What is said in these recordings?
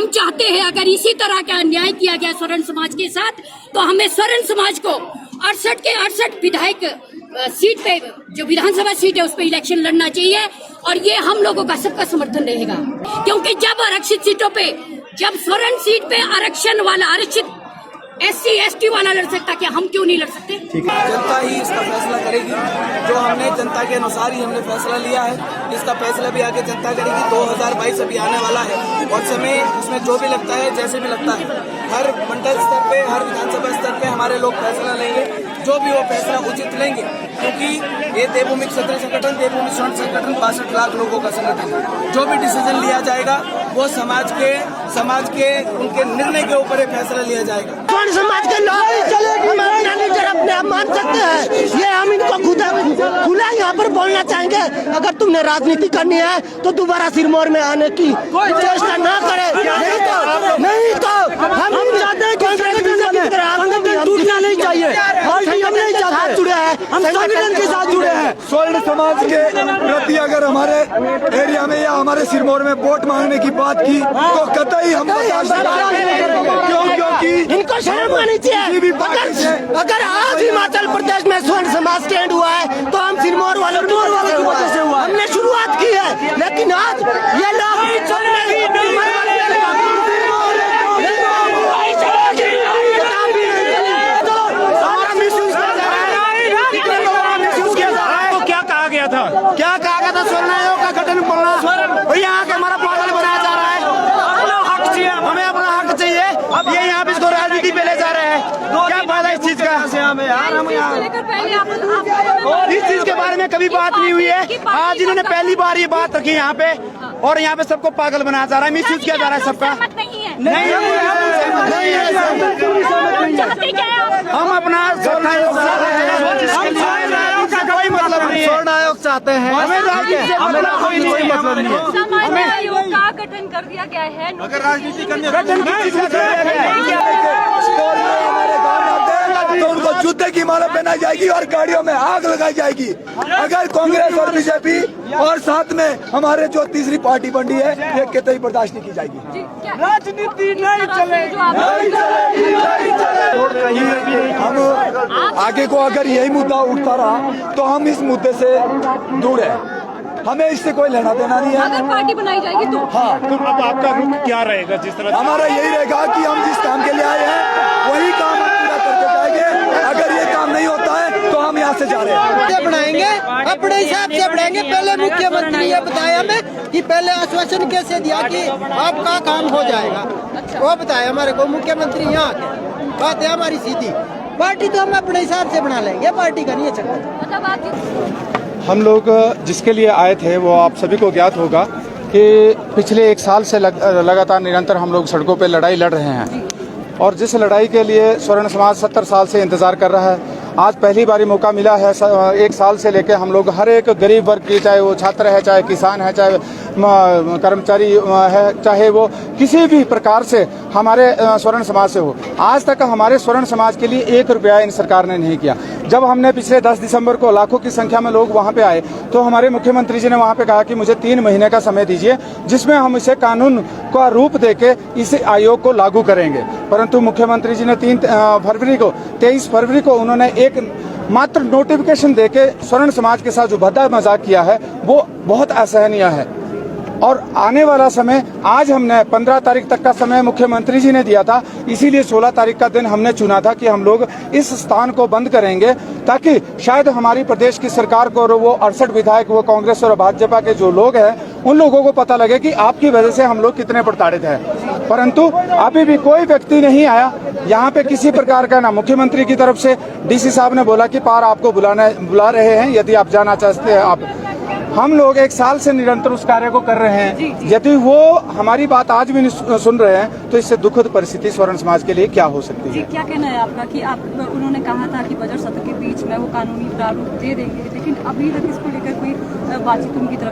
हम चाहते हैं अगर इसी तरह का अन्याय किया गया स्वर्ण समाज के साथ, तो हमें स्वर्ण समाज को 68 के 68 विधायक सीट पे, जो विधानसभा सीट है उस पे इलेक्शन लड़ना चाहिए। और ये हम लोगों का सबका समर्थन रहेगा, क्योंकि जब आरक्षित सीटों पे, जब स्वर्ण सीट पे आरक्षण वाला, आरक्षित SC ST वाला लड़ सकता, क्या हम क्यों नहीं लड़ सकते? जनता ही इसका फैसला करेगी। जो हमने जनता के अनुसार ही हमने फैसला लिया है, इसका फैसला भी आगे जनता करेगी। 2022 अभी आने वाला है और समय उसमें जो भी लगता है, जैसे भी लगता है, हर मंडल स्तर पे, हर विधानसभा स्तर पे हमारे लोग फैसला लेंगे, जो भी वो फैसला उचित लेंगे, क्योंकि ये देवभूमि क्षत्रिय संगठन, देवभूमि स्वर्ण संगठन 62 लाख लोगों का संगठन है। जो भी डिसीजन लिया जाएगा वो समाज के उनके निर्णय के ऊपर ये फैसला लिया जाएगा। स्वर्ण समाज के लोग हमारे लीडर अपने आप मान सकते हैं, ये हम इनको खुला यहाँ पर बोलना चाहेंगे। अगर तुमने राजनीति करनी है तो दोबारा सिरमौर में आने की चेष्टा ना करे, नहीं तो हम चाहते हैं टूटना नहीं चाहिए। हम नहीं चाहते, जुड़े हैं, हम संगठन के साथ जुड़े हैं। स्वर्ण समाज के प्रति अगर हमारे एरिया में या हमारे सिरमौर में वोट मांगने की बात की तो कतई हम क्योंकि इनको शर्म आनी चाहिए। अगर आज हिमाचल प्रदेश में स्वर्ण समाज स्टैंड हुआ है तो हम सिरमौर वालों की वजह से हुआ, हमने शुरुआत की है। लेकिन आज ये लोग क्या कहा गया था स्वर्ण आयोग का गठन बोलना, भैया यहाँ के हमारा पागल बनाया जा रहा है। हक चाहिए, हमें अपना हक चाहिए। अब ये यहाँ पे इसको राजनीति पे ले जा रहे हैं, क्या फायदा इस चीज का? इस चीज के बारे में कभी बात नहीं हुई है। आज इन्होंने पहली बार ये बात रखी यहाँ पे, और यहाँ पे सबको पागल बनाया जा रहा है, मिसयूज किया जा रहा है सबका। हम अपना स्वर्ण आयोग कोई मतलब नहीं, स्वर्ण आयोग चाहते हैं, हमें कोई मतलब नहीं है। समाज आयोग का गठन कर दिया गया है। अगर राजनीति करने तो उनको जूते की माला पहनाई जाएगी और गाड़ियों में आग लगाई जाएगी। अगर कांग्रेस और बीजेपी और साथ में हमारे जो तीसरी पार्टी बनी है, ये कतई बर्दाश्त नहीं की जाएगी। राजनीति नहीं चलेगी। हम आगे को अगर यही मुद्दा उठता रहा तो हम इस मुद्दे से दूर है, हमें इससे कोई लेना देना नहीं है। अगर पार्टी बनाई जाएगी तो हाँ, तो अब आपका रुख क्या रहेगा? जिस तरह हमारा यही रहेगा कि हम जिस काम के लिए आए हैं वही काम हम पूरा करके जाएंगे। अगर ये काम नहीं होता है तो हम यहाँ से जा रहे हैं। बनाएंगे अपने हिसाब से बनाएंगे। पहले मुख्यमंत्री ने बताया हमें कि पहले आश्वासन कैसे दिया कि आपका काम हो जाएगा, वो बताया हमारे को मुख्यमंत्री। यहाँ के बात है हमारी सीधी, पार्टी तो हम अपने हिसाब से बना लेंगे, पार्टी का नहीं है चक्कर। हम लोग जिसके लिए आए थे वो आप सभी को ज्ञात होगा कि पिछले 1 साल से लगातार निरंतर हम लोग सड़कों पे लड़ाई लड़ रहे हैं, और जिस लड़ाई के लिए स्वर्ण समाज 70 साल से इंतज़ार कर रहा है, आज पहली बारी मौका मिला है। 1 साल से लेकर हम लोग हर एक गरीब वर्ग की, चाहे वो छात्र है, चाहे किसान है, चाहे कर्मचारी है, चाहे वो किसी भी प्रकार से हमारे स्वर्ण समाज से हो, आज तक हमारे स्वर्ण समाज के लिए 1 रुपया इन सरकार ने नहीं किया। जब हमने पिछले 10 दिसंबर को लाखों की संख्या में लोग वहां पे आए तो हमारे मुख्यमंत्री जी ने वहां पे कहा कि मुझे 3 महीने का समय दीजिए, जिसमें हम इसे कानून का रूप देके इस आयोग को लागू करेंगे। परंतु मुख्यमंत्री जी ने 23 फरवरी को उन्होंने एक मात्र नोटिफिकेशन देके स्वर्ण समाज के साथ जो भद्दा मजाक किया है वो बहुत असहनीय है। और आने वाला समय, आज हमने 15 तारीख तक का समय मुख्यमंत्री जी ने दिया था, इसीलिए 16 तारीख का दिन हमने चुना था कि हम लोग इस स्थान को बंद करेंगे, ताकि शायद हमारी प्रदेश की सरकार को और वो 68 विधायक, वो कांग्रेस और भाजपा के जो लोग हैं, उन लोगों को पता लगे कि आपकी वजह से हम लोग कितने प्रताड़ित हैं। परंतु अभी भी कोई व्यक्ति नहीं आया यहाँ पे, किसी प्रकार का ना मुख्यमंत्री की तरफ से। DC साहब ने बोला कि पार आपको बुला रहे हैं, यदि आप जाना चाहते हैं आप। हम लोग 1 साल से निरंतर उस कार्य को कर रहे हैं, यदि वो हमारी बात आज भी नहीं सुन रहे हैं तो इससे दुखद परिस्थिति स्वर्ण समाज के लिए क्या हो सकती है? जी, क्या कहना है आपका कि उन्होंने कहा था कि बजट सत्र के बीच में वो कानूनी प्रारूप दे देंगे, लेकिन अभी तक इसको लेकर कोई बातचीत उनकी तरफ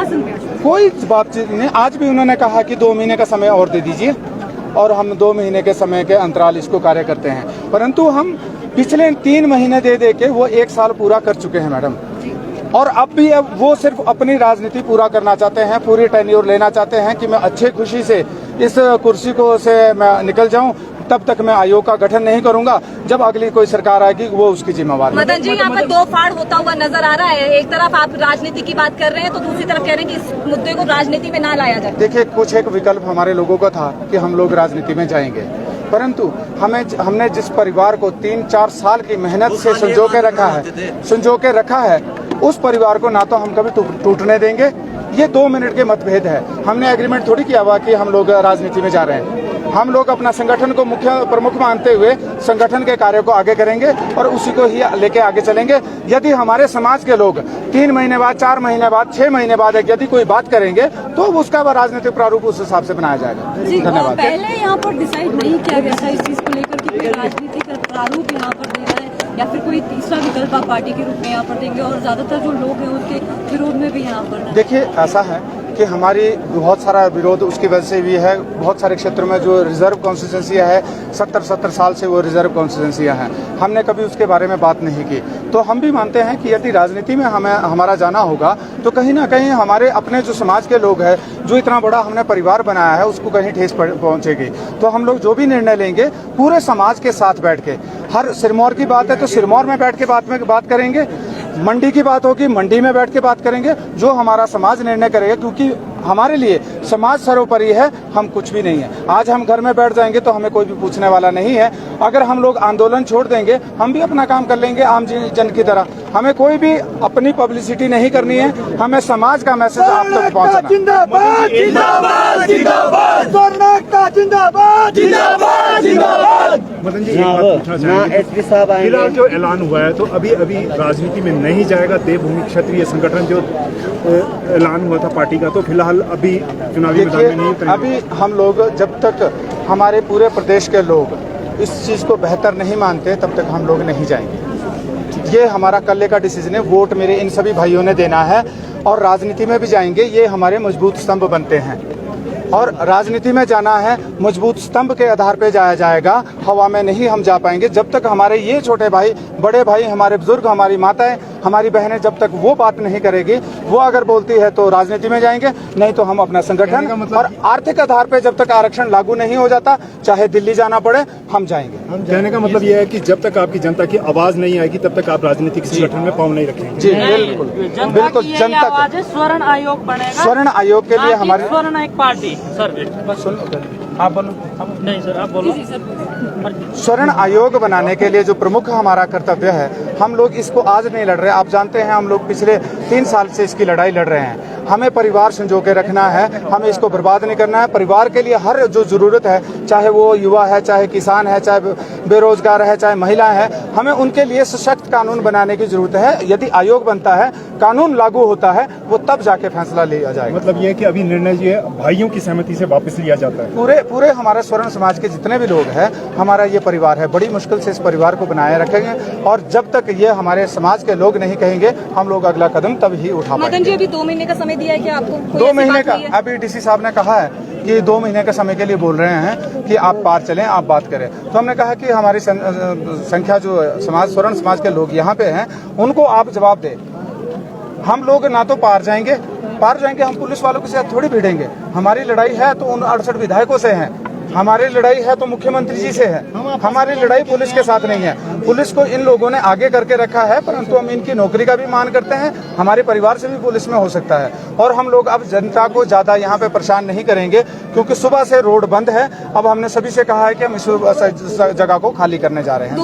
से कोई बातचीत नहीं। आज भी उन्होंने कहा कि 2 महीने का समय और दे दीजिए, और हम 2 महीने के समय के अंतराल इसको कार्य करते हैं। परंतु हम पिछले 3 महीने दे के वो 1 साल पूरा कर चुके हैं मैडम, और अब भी वो सिर्फ अपनी राजनीति पूरा करना चाहते हैं, पूरी टेन्योर लेना चाहते हैं कि मैं अच्छे खुशी से इस कुर्सी को से मैं निकल जाऊं। तब तक मैं आयोग का गठन नहीं करूंगा। जब अगली कोई सरकार आएगी वो उसकी जिम्मेवारी। मदन जी, यहाँ पर दो फाड़ होता हुआ नजर आ रहा है। एक तरफ आप राजनीति की बात कर रहे हैं तो दूसरी तरफ कह रहे हैं कि इस मुद्दे को राजनीति में ना लाया जाए। देखिए, कुछ एक विकल्प हमारे लोगों का था कि हम लोग राजनीति में जाएंगे, परंतु हमने जिस परिवार को 3-4 साल की मेहनत से संजो के रखा है उस परिवार को ना तो हम कभी टूटने देंगे। ये 2 मिनट के मतभेद है। हमने एग्रीमेंट थोड़ी किया हुआ कि हम लोग राजनीति में जा रहे हैं। हम लोग अपना संगठन को मुख्य प्रमुख मानते हुए संगठन के कार्यों को आगे करेंगे और उसी को ही लेके आगे चलेंगे। यदि हमारे समाज के लोग 3 महीने बाद, 4 महीने बाद, 6 महीने बाद यदि कोई बात करेंगे तो उसका राजनीतिक प्रारूप उस हिसाब से बनाया जाएगा। धन्यवाद। पहले यहाँ पर डिसाइड नहीं किया गया था इस चीज को लेकर कि कोई राजनीतिक प्रारूप यहाँ पर दे रहा है या फिर कोई तीसरा विकल्प आप पार्टी के रूप में यहाँ पर देंगे, और ज्यादातर जो लोग हैं उसके विरोध में भी यहाँ पर। देखिए, ऐसा है कि हमारी बहुत सारा विरोध उसकी वजह से भी है। बहुत सारे क्षेत्रों में जो रिजर्व कॉन्स्टिट्यूंसियां है 70 साल से वो रिजर्व कॉन्स्टिट्यूंसियां हैं, हमने कभी उसके बारे में बात नहीं की। तो हम भी मानते हैं कि यदि राजनीति में हमारा जाना होगा तो कहीं ना कहीं हमारे अपने जो समाज के लोग हैं, जो इतना बड़ा हमने परिवार बनाया है, उसको कहीं ठेस पहुंचेगी। तो हम लोग जो भी निर्णय लेंगे पूरे समाज के साथ बैठ के, हर सिरमौर की बात है तो सिरमौर में बैठ के बात करेंगे, मंडी की बात होगी मंडी में बैठ के बात करेंगे, जो हमारा समाज निर्णय करेगा। क्योंकि हमारे लिए समाज सर्वोपरि है, हम कुछ भी नहीं है। आज हम घर में बैठ जाएंगे तो हमें कोई भी पूछने वाला नहीं है। अगर हम लोग आंदोलन छोड़ देंगे, हम भी अपना काम कर लेंगे आम जन की तरह। हमें कोई भी अपनी पब्लिसिटी नहीं करनी है, हमें समाज का मैसेज आप तक पहुंचाना। जिंदाबाद जिंदाबाद जिंदाबाद कर्नाटक जिंदाबाद जिंदाबाद जिंदाबाद। मदन जी, एक बात पूछना चाहेंगे। फिलहाल जो ऐलान हुआ है तो अभी राजनीति में नहीं जाएगा देवभूमि क्षत्रिय संगठन, जो ऐलान हुआ था पार्टी का, तो फिलहाल अभी चुनावी मैदान में नहीं उतरेंगे। अभी हम लोग जब तक हमारे पूरे प्रदेश के लोग इस चीज को बेहतर नहीं मानते तब तक हम लोग नहीं जाएंगे। ये हमारा कल का डिसीजन है। वोट मेरे इन सभी भाइयों ने देना है और राजनीति में भी जाएंगे। ये हमारे मजबूत स्तंभ बनते हैं और राजनीति में जाना है, मजबूत स्तंभ के आधार पे जाया जाएगा। हवा में नहीं हम जा पाएंगे जब तक हमारे ये छोटे भाई, बड़े भाई, हमारे बुजुर्ग, हमारी माताएं, हमारी बहनें जब तक वो बात नहीं करेगी, वो अगर बोलती है तो राजनीति में जाएंगे, नहीं तो हम अपना संगठन और आर्थिक आधार पे जब तक आरक्षण लागू नहीं हो जाता, चाहे दिल्ली जाना पड़े, हम जाएंगे। कहने का मतलब ये है कि जब तक आपकी जनता की आवाज नहीं आएगी तब तक आप राजनीतिक संगठन में पाँव नहीं रखेंगे। जी बिल्कुल बिल्कुल। जनता स्वर्ण आयोग बनेगा। स्वर्ण आयोग के लिए हमारे स्वर्ण एक पार्टी सर आप बोलो। नहीं सर आप बोलो। स्वर्ण आयोग बनाने के लिए जो प्रमुख हमारा कर्तव्य है, हम लोग इसको आज नहीं लड़ रहे। आप जानते हैं हम लोग पिछले 3 साल से इसकी लड़ाई लड़ रहे हैं। हमें परिवार संजो के रखना है, हमें इसको बर्बाद नहीं करना है। परिवार के लिए हर जो जरूरत है, चाहे वो युवा है, चाहे किसान है, चाहे बेरोजगार है, चाहे महिला है, हमें उनके लिए सशक्त कानून बनाने की जरूरत है। यदि आयोग बनता है, कानून लागू होता है, वो तब जाके फैसला लिया जाएगा। मतलब ये है कि अभी निर्णय ये भाइयों की सहमति से वापस लिया जाता है। पूरे हमारे स्वर्ण समाज के जितने भी लोग हैं, हमारा ये परिवार है। बड़ी मुश्किल से इस परिवार को बनाए रखेंगे और जब तक ये हमारे समाज के लोग नहीं कहेंगे, हम लोग अगला कदम तब ही उठा पाएंगे। मदन जी, अभी 2 महीने का समय दिया है कि आपको 2 महीने का अभी डीसी साहब ने कहा है कि 2 महीने का समय के लिए बोल रहे हैं कि आप पार चलें, आप बात करें। तो हमने कहा कि हमारी संख्या जो समाज, स्वर्ण समाज के लोग यहाँ पे हैं, उनको आप जवाब दें। हम लोग ना तो पार जाएंगे, हम पुलिस वालों के साथ थोड़ी भिड़ेंगे। हमारी लड़ाई है तो उन 68 विधायकों से है, हमारी लड़ाई है तो मुख्यमंत्री जी से है। हमारी लड़ाई पुलिस के साथ नहीं है। पुलिस को इन लोगों ने आगे करके रखा है, परंतु हम इनकी नौकरी का भी मान करते हैं। हमारे परिवार से भी पुलिस में हो सकता है और हम लोग अब जनता को ज्यादा यहाँ पे परेशान नहीं करेंगे, क्योंकि सुबह से रोड बंद है। अब हमने सभी से कहा है कि हम इस जगह को खाली करने जा रहे हैं।